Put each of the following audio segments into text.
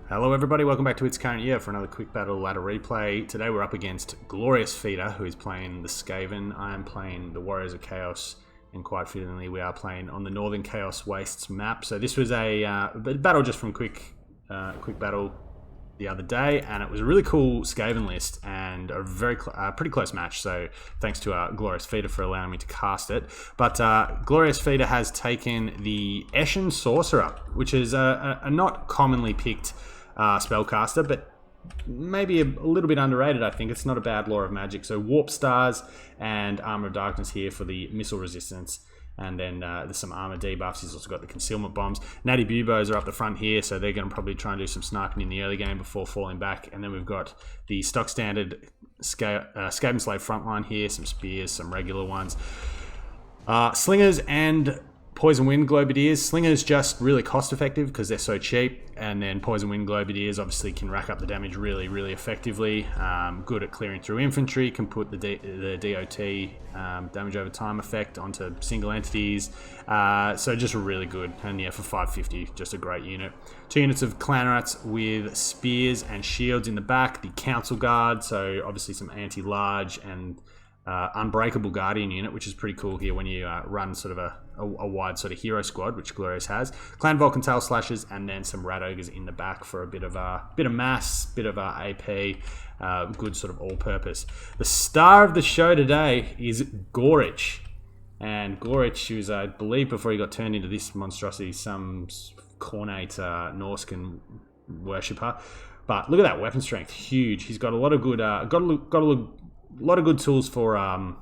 Hello everybody, welcome back to It's Current Year for another quick battle ladder replay. Today we're up against Glorious Feeder, who is playing the Skaven. I am playing the Warriors of Chaos, and quite fittingly we are playing on the Northern Chaos Wastes map. So this was a battle just from quick battle the other day, and it was a really cool Skaven list and a pretty close match. So thanks to Glorious Feeder for allowing me to cast it. But Glorious Feeder has taken the Eshin Sorcerer, which is a not commonly picked spellcaster, but maybe a little bit underrated. I think it's not a bad Law of Magic. So Warp Stars and Armor of Darkness here for the missile resistance, and then there's some armor debuffs. He's also got the concealment bombs. Natty Buboes are up the front here, so they're going to probably try and do some sniping in the early game before falling back. And then we've got the stock standard Skaven Slave frontline here, some spears, some regular ones, slingers and Poison Wind Globadiers. Slingers just really cost effective because they're so cheap, and then Poison Wind Globadiers obviously can rack up the damage really, really effectively. Good at clearing through infantry, can put the DOT damage over time effect onto single entities. So just really good, and yeah, for 550, just a great unit. 2 units of Clan Rats with spears and shields in the back. The Council Guard, so obviously some anti-large and Unbreakable Guardian unit, which is pretty cool here when you run sort of a wide sort of hero squad, which Glorious has. Clan Vulcan Tail Slashers, and then some Rat Ogres in the back for a bit of mass, bit of AP, good sort of all-purpose. The star of the show today is Ghoritch, and Ghoritch, who's I believe before he got turned into this monstrosity, some cornate Norscan worshipper. But look at that weapon strength, huge. He's got a lot of good, lot of good tools for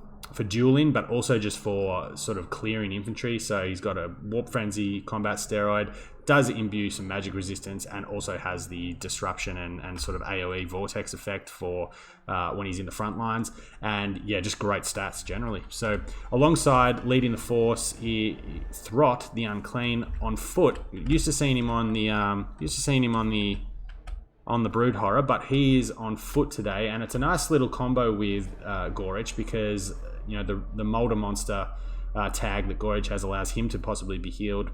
dueling, but also just for sort of clearing infantry. So he's got a Warp Frenzy combat steroid, does imbue some magic resistance, and also has the disruption and sort of AoE vortex effect for when he's in the front lines. And yeah, just great stats generally. So alongside leading the force, Throt the Unclean on foot. Used to seeing him on the Brood Horror, but he is on foot today, and it's a nice little combo with Ghoritch, because you know the Molder Monster tag that Ghoritch has allows him to possibly be healed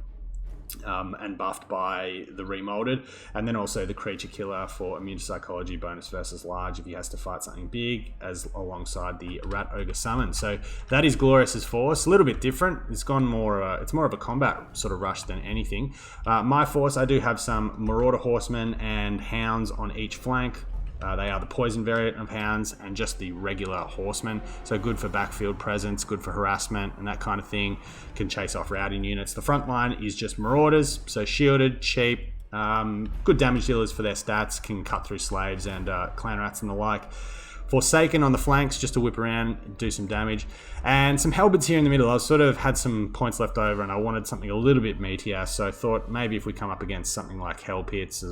and buffed by the Remolded, and then also the Creature Killer for immune to psychology bonus versus large if he has to fight something big, as alongside the Rat Ogre Summon. So that is Glorious's force. A little bit different. It's gone more. It's more of a combat sort of rush than anything. My force, I do have some Marauder Horsemen and Hounds on each flank. They are the poison variant of Hounds and just the regular Horsemen. So good for backfield presence, good for harassment and that kind of thing. Can chase off routing units. The front line is just Marauders, so shielded, cheap, good damage dealers for their stats, can cut through slaves and Clan Rats and the like. Forsaken on the flanks, just to whip around, do some damage. And some Halberds here in the middle. I sort of had some points left over and I wanted something a little bit meatier, so I thought maybe if we come up against something like Hell Pits,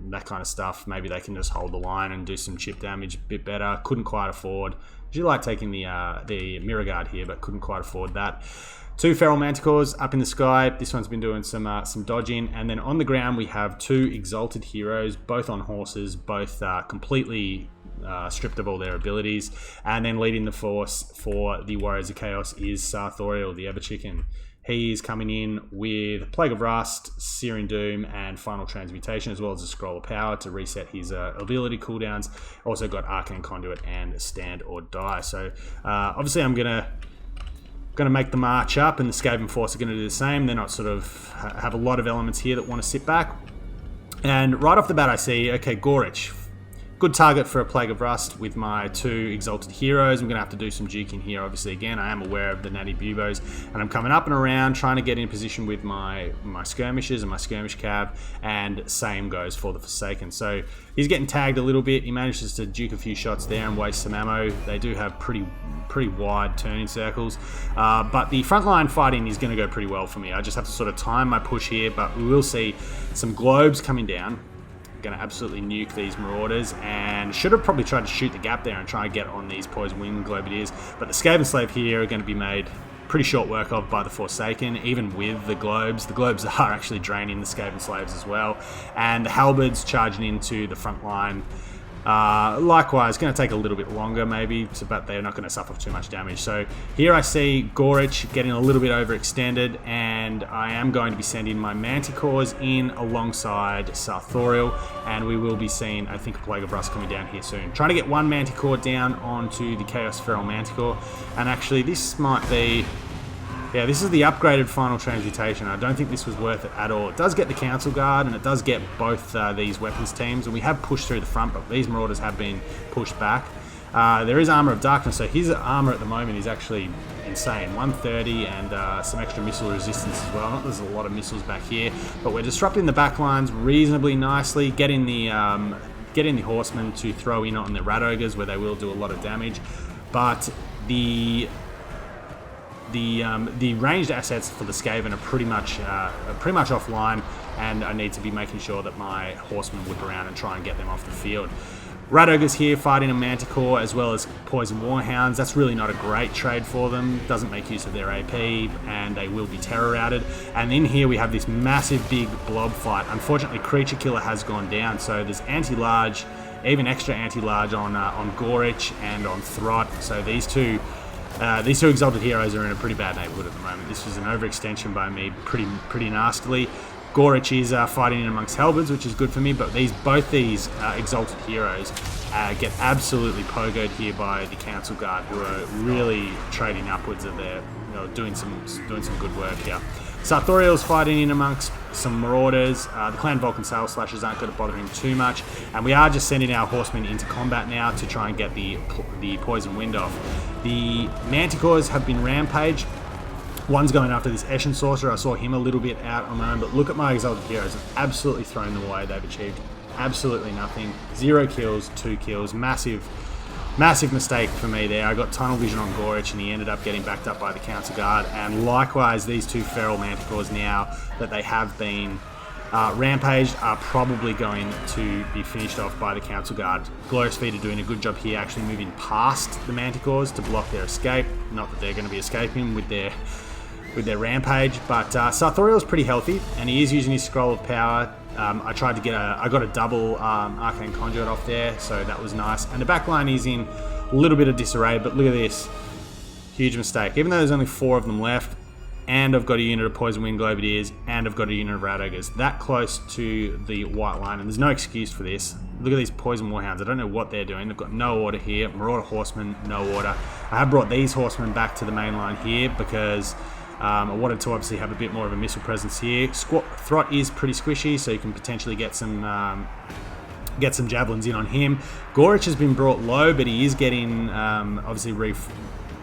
that kind of stuff, maybe they can just hold the line and do some chip damage a bit better. Couldn't quite afford. Usually like taking the Mirror Guard here, but couldn't quite afford that. 2 Feral Manticores up in the sky. This one's been doing some dodging. And then on the ground we have 2 Exalted Heroes, both on horses, both completely stripped of all their abilities. And then leading the force for the Warriors of Chaos is Sarthoriel, the Everchicken. He is coming in with Plague of Rust, Searing Doom, and Final Transmutation, as well as a Scroll of Power to reset his ability cooldowns. Also got Arcane Conduit and Stand or Die. So obviously I'm going to make the march up, and the Skaven force are going to do the same. They're not sort of have a lot of elements here that want to sit back. And right off the bat I see, okay, Ghoritch. Good target for a Plague of Rust with my 2 Exalted Heroes. I'm going to have to do some juking here, obviously. Again, I am aware of the Natty Buboes, and I'm coming up and around, trying to get in position with my skirmishers and my skirmish cav, and same goes for the Forsaken. So he's getting tagged a little bit. He manages to juke a few shots there and waste some ammo. They do have pretty wide turning circles, but the frontline fighting is going to go pretty well for me. I just have to sort of time my push here, but we will see some globes coming down. Going to absolutely nuke these Marauders, and should have probably tried to shoot the gap there and try and get on these Poison Wind Globadiers, but the Skaven Slave here are going to be made pretty short work of by the Forsaken, even with the globes. The globes are actually draining the Skaven Slaves as well, and the Halberds charging into the front line Likewise, going to take a little bit longer maybe, but they're not going to suffer too much damage. So here I see Ghoritch getting a little bit overextended, and I am going to be sending my Manticores in alongside Sartorial, and we will be seeing, I think, a Plague of Rust coming down here soon. Trying to get one Manticore down onto the Chaos Feral Manticore, and actually this might be... Yeah, this is the upgraded final transmutation. I don't think this was worth it at all. It does get the Council Guard, and it does get both these weapons teams, and we have pushed through the front, but these Marauders have been pushed back. There is Armor of Darkness, so his armor at the moment is actually insane. 130 and some extra missile resistance as well. Not there's a lot of missiles back here, but we're disrupting the back lines reasonably nicely, getting the Horsemen to throw in on the Rat Ogres, where they will do a lot of damage, but the ranged assets for the Skaven are pretty much offline, and I need to be making sure that my Horsemen whip around and try and get them off the field. Rat Ogres here fighting a Manticore as well as Poison Warhounds. That's really not a great trade for them. Doesn't make use of their AP, and they will be terror routed. And in here we have this massive big blob fight. Unfortunately, Creature Killer has gone down, so there's anti-large, even extra anti-large on Ghoritch and on Throt. So these two Exalted Heroes are in a pretty bad neighborhood at the moment. This was an overextension by me pretty nastily. Ghoritch is fighting in amongst Halberds, which is good for me, but both these Exalted Heroes get absolutely pogoed here by the Council Guard, who are really trading upwards of their, doing some good work here. Sartorial's fighting in amongst some Marauders. The Clan Vulcan Sail Slashers aren't going to bother him too much, and we are just sending our Horsemen into combat now to try and get the Poison Wind off. The Manticores have been rampaged. One's going after this Eshin Sorcerer. I saw him a little bit out on my own, but look at my Exalted Heroes. I've absolutely thrown them away. They've achieved absolutely nothing. 0 kills, 2 kills. Massive mistake for me there. I got tunnel vision on Ghoritch, and he ended up getting backed up by the Council Guard. And likewise, these two Feral Manticores, now that they have been rampaged, are probably going to be finished off by the Council Guard. Glorious Feet are doing a good job here, actually moving past the Manticores to block their escape. Not that they're going to be escaping with their rampage, but Sartorial's pretty healthy, and he is using his Scroll of Power. I got a double Arcane Conduit off there, so that was nice. And the back line is in a little bit of disarray, but look at this. Huge mistake. Even though there's only 4 of them left, and I've got a unit of Poison Wind Globadiers, and I've got a unit of Rat Ogres, that close to the white line, and there's no excuse for this. Look at these Poison Warhounds. I don't know what they're doing. They've got no order here. Marauder Horsemen, no order. I have brought these Horsemen back to the main line here because I wanted to obviously have a bit more of a missile presence here. Throt is pretty squishy, so you can potentially get some javelins in on him. Ghoritch has been brought low, but he is getting obviously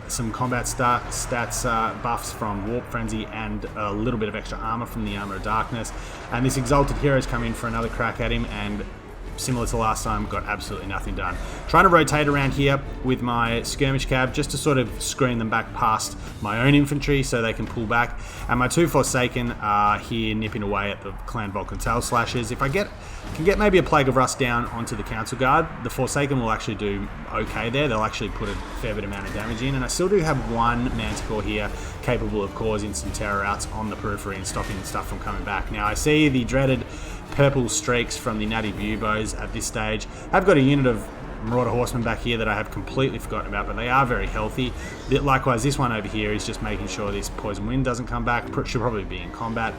some combat stats buffs from Warp Frenzy and a little bit of extra armor from the Armor of Darkness. And this Exalted Hero's come in for another crack at him, and similar to last time, got absolutely nothing done. Trying to rotate around here with my skirmish cab just to sort of screen them back past my own infantry so they can pull back. And my 2 Forsaken are here nipping away at the Clan Vulcan Tail Slashers. If I can get maybe a Plague of Rust down onto the Council Guard, the Forsaken will actually do okay there. They'll actually put a fair bit amount of damage in. And I still do have one Manticore here capable of causing some terror outs on the periphery and stopping stuff from coming back. Now I see the dreaded purple streaks from the Natty Buboes at this stage. I've got a unit of Marauder Horsemen back here that I have completely forgotten about, but they are very healthy. Likewise, this one over here is just making sure this Poison Wind doesn't come back. Should probably be in combat.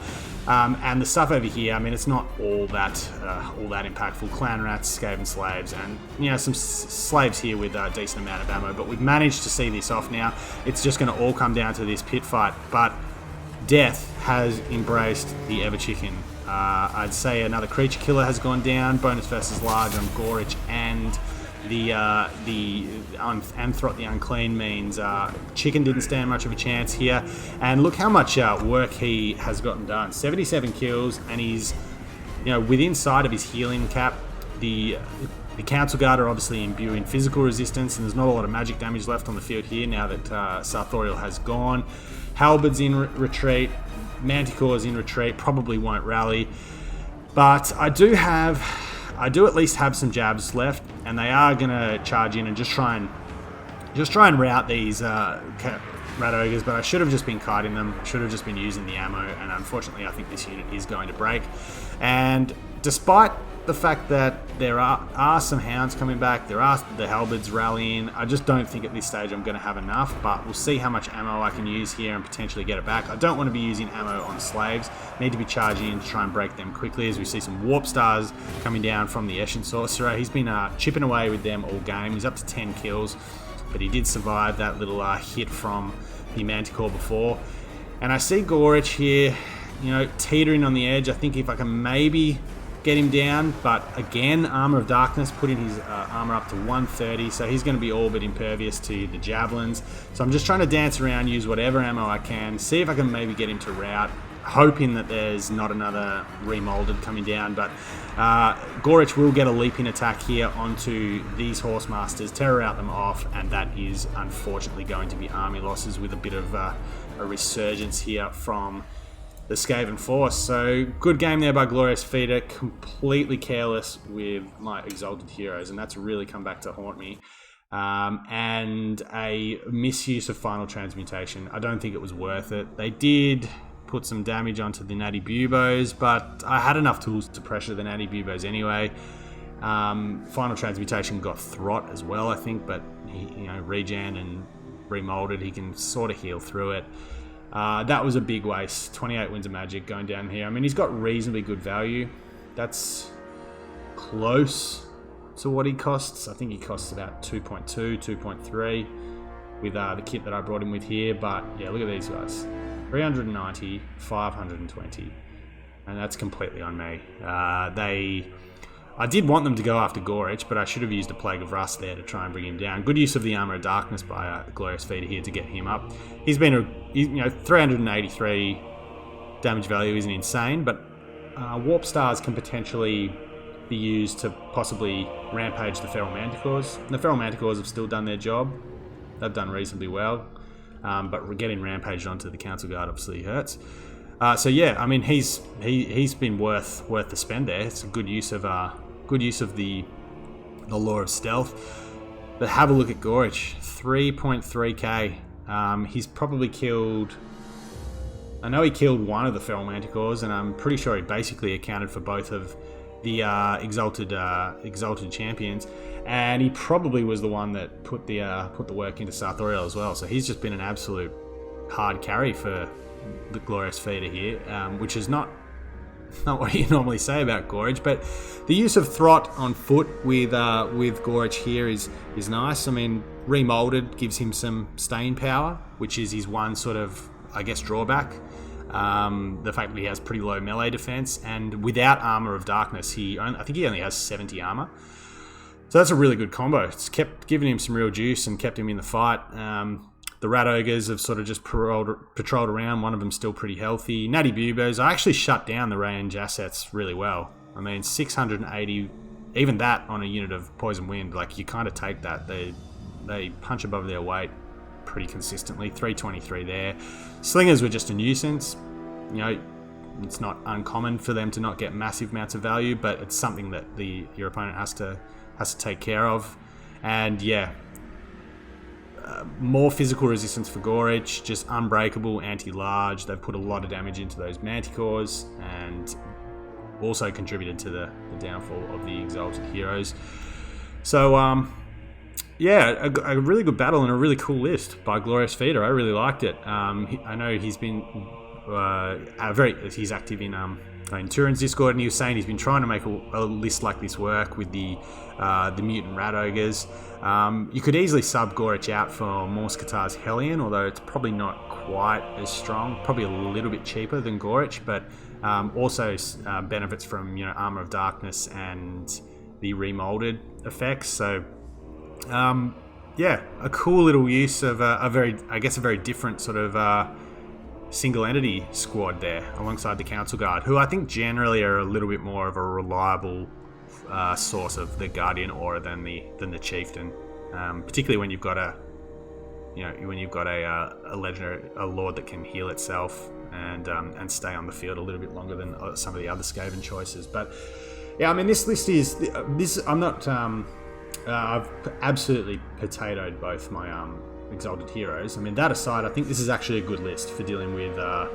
And the stuff over here, I mean, it's not all that impactful. Clan Rats, Skaven Slaves, and some slaves here with a decent amount of ammo. But we've managed to see this off now. It's just going to all come down to this pit fight. But Death has embraced the Ever Chicken. I'd say another Creature Killer has gone down. Bonus versus large on Ghoritch, and the Anthrot the Unclean means Chicken didn't stand much of a chance here. And look how much work he has gotten done. 77 kills, and he's within sight of his healing cap. The Council Guard are obviously imbuing physical resistance, and there's not a lot of magic damage left on the field here now that Sartorial has gone. Halberds in retreat. Manticore's in retreat, probably won't rally, but I do at least have some jabs left, and they are going to charge in and just try and rout these Rat Ogres, but I should have just been kiting them, should have just been using the ammo, and unfortunately I think this unit is going to break. And despite the fact that there are some hounds coming back, there are the halberds rallying. I just don't think at this stage I'm going to have enough, but we'll see how much ammo I can use here and potentially get it back. I don't want to be using ammo on slaves. Need to be charging in to try and break them quickly, as we see some warp stars coming down from the Eshin Sorcerer. He's been chipping away with them all game. He's up to 10 kills, but he did survive that little hit from the Manticore before. And I see Ghoritch here, you know, teetering on the edge. I think if I can maybe get him down, but again, Armor of Darkness, putting his armor up to 130, so he's going to be all but impervious to the javelins. So I'm just trying to dance around, use whatever ammo I can, see if I can maybe get him to rout, hoping that there's not another remolded coming down. But Ghoritch will get a leaping attack here onto these Horsemasters, terror out them off, and that is unfortunately going to be army losses, with a bit of a resurgence here from the Skaven force. So good game there by Glorious Feeder, completely careless with my Exalted Heroes, and that's really come back to haunt me. And a misuse of Final Transmutation. I don't think it was worth it. They did put some damage onto the Natty Buboes, but I had enough tools to pressure the Natty Buboes anyway. Final Transmutation got Throt as well, I think, but he, you know, regen and remolded, he can sort of heal through it. That was a big waste. 28 Winds of Magic going down here. I mean, he's got reasonably good value. That's close to what he costs. I think he costs about 2.2, 2.3 with the kit that I brought him with here. But yeah, look at these guys. 390, 520. And that's completely on me. I did want them to go after Ghoritch, but I should have used a Plague of Rust there to try and bring him down. Good use of the Armor of Darkness by Glorious Feeder here to get him up. He's been, 383 damage value isn't insane, but Warp Stars can potentially be used to possibly rampage the Feral Manticores. The Feral Manticores have still done their job. They've done reasonably well, but getting rampaged onto the Council Guard obviously hurts. So yeah, I mean, he's been worth the spend there. It's a good use of the Law of Stealth. But have a look at Ghoritch, 3.3k. He's probably killed. I know he killed one of the Feral Manticores, and I'm pretty sure he basically accounted for both of the exalted champions. And he probably was the one that put the work into Sartorial as well. So he's just been an absolute hard carry for the Glorious Feeder here, which is not what you normally say about Ghoritch, but the use of Throt on foot with Ghoritch here is nice. I mean, remolded gives him some staying power, which is his one sort of, I guess, drawback. The fact that he has pretty low melee defense, and without Armor of Darkness, I think he only has 70 armor. So that's a really good combo. It's kept giving him some real juice and kept him in the fight. The Rat Ogres have sort of just patrolled around. One of them's still pretty healthy. Natty Buboes, I actually shut down the range assets really well. I mean, 680, even that on a unit of Poison Wind, like, you kind of take that. They punch above their weight pretty consistently. 323 there. Slingers were just a nuisance. You know, it's not uncommon for them to not get massive amounts of value, but it's something that your opponent has to take care of. And yeah, more physical resistance for Ghoritch, just unbreakable, anti-large. They've put a lot of damage into those Manticores and also contributed to the downfall of the Exalted Heroes. So, yeah, a really good battle and a really cool list by Glorious Feeder. I really liked it. I know he's been he's active in Turin's Discord, and he was saying he's been trying to make a list like this work with the mutant Rat Ogres. You could easily sub Ghoritch out for Morskatar's Hellion, although it's probably not quite as strong, probably a little bit cheaper than Ghoritch, but also benefits from Armor of Darkness and the remolded effects. So yeah, a cool little use of a very different sort of single entity squad there alongside the Council Guard, who I think generally are a little bit more of a reliable source of the Guardian aura than the Chieftain, particularly when you've got a legendary, a Lord that can heal itself and stay on the field a little bit longer than some of the other Skaven choices. But yeah, I mean, this list is this. I'm not. I've absolutely potatoed both my Exalted Heroes. I mean, that aside, I think this is actually a good list for dealing with the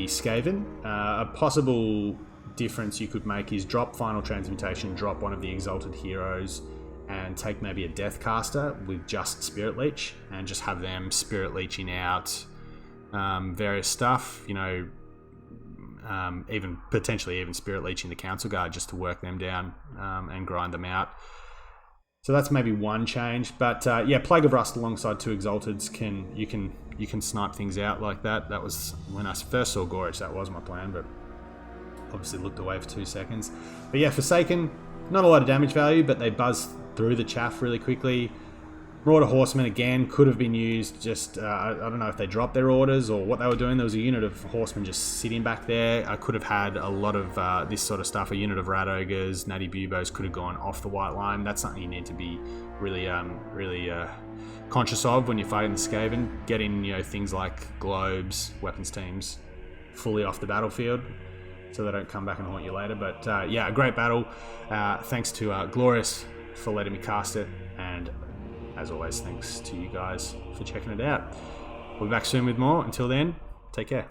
Skaven. A possible difference you could make is drop Final Transmutation, drop one of the Exalted Heroes, and take maybe a Deathcaster with just Spirit Leech, and just have them Spirit Leeching out various stuff, you know, even potentially even Spirit Leeching the Council Guard just to work them down and grind them out. So that's maybe one change, but yeah, Plague of Rust alongside 2 Exalteds you can snipe things out like that. That was when I first saw Ghoritch, that was my plan, but obviously looked away for 2 seconds. But yeah, Forsaken, not a lot of damage value, but they buzz through the chaff really quickly. Marauder Horsemen again could have been used. Just I don't know if they dropped their orders or what they were doing. There was a unit of horsemen just sitting back there. I could have had a lot of this sort of stuff. A unit of Rat Ogres, Natty Bubos could have gone off the white line. That's something you need to be really conscious of when you're fighting the Skaven. Getting, you know, things like globes, weapons teams fully off the battlefield, so they don't come back and haunt you later. But yeah, a great battle. Thanks to Glorious for letting me cast it, and as always, thanks to you guys for checking it out. We'll be back soon with more. Until then, take care.